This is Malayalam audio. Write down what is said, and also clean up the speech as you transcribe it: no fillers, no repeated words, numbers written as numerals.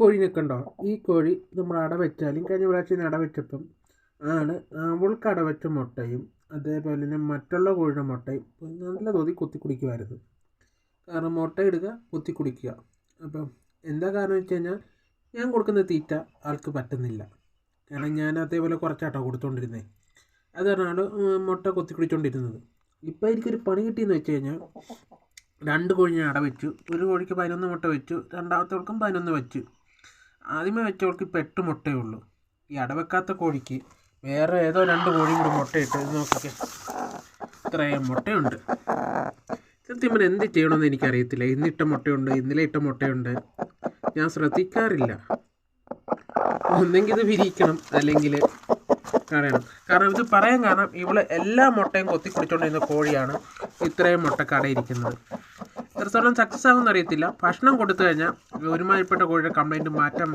കോഴിനെ കണ്ടോ? ഈ കോഴി നമ്മൾ അടവെച്ചാലും കഴിഞ്ഞ പ്രാവശ്യം അടവെച്ചപ്പം ആണ് അവൾക്ക് അടവെച്ച മുട്ടയും അതേപോലെ തന്നെ മറ്റുള്ള കോഴിയുടെ മുട്ടയും നല്ല തോതിൽ കുത്തിക്കുടിക്കുമായിരുന്നു. കാരണം മുട്ടയിടുക, കുത്തിക്കുടിക്കുക. അപ്പം എന്താ കാരണം വെച്ച് കഴിഞ്ഞാൽ ഞാൻ കൊടുക്കുന്ന തീറ്റ ആൾക്ക് പറ്റുന്നില്ല. കാരണം ഞാൻ അതേപോലെ കുറച്ചാട്ടോ കൊടുത്തുകൊണ്ടിരുന്നത്. അതാണ് മുട്ട കുത്തിക്കുടിച്ചുകൊണ്ടിരുന്നത്. ഇപ്പോൾ എനിക്കൊരു പണി കിട്ടിയെന്ന് വെച്ച് കഴിഞ്ഞാൽ 2 കോഴി ഞാൻ അടവെച്ചു. ഒരു കോഴിക്ക് 11 മുട്ട വെച്ചു, രണ്ടാമത്തവൾക്കും 11 വെച്ചു. ആദ്യമേ വെച്ചവൾക്ക് ഇപ്പോൾ 8 മുട്ടയേ ഉള്ളൂ. ഈ അടവെക്കാത്ത കോഴിക്ക് വേറെ ഏതോ 2 കോഴിയും കൂടി മുട്ടയിട്ട് നോക്കിക്കേ, ഇത്രയും മുട്ടയുണ്ട്. സത്യം പറഞ്ഞാൽ എന്ത് ചെയ്യണമെന്ന് എനിക്കറിയത്തില്ല. ഇന്നിട്ട മുട്ടയുണ്ട്, ഇന്നലെ ഇട്ട മുട്ടയുണ്ട്, ഞാൻ ശ്രദ്ധിക്കാറില്ല. ഒന്നെങ്കിൽ ഇത് വിരിയിക്കണം, അല്ലെങ്കിൽ കളയണം. കാരണം ഇത് പറയാൻ കാരണം ഇവള് എല്ലാ മുട്ടയും കൊത്തിക്കുടിച്ചുകൊണ്ടിരുന്ന കോഴിയാണ് ഇത്രയും മുട്ട കടയിരിക്കുന്നത്. എത്രത്തോളം സക്സസ് ആകുമെന്ന് അറിയത്തില്ല. ഭക്ഷണം കൊടുത്തു കഴിഞ്ഞാൽ ഒരുമാതിരിപ്പെട്ട കോഴിയുടെ കംപ്ലൈൻറ്റ് മാറ്റാൻ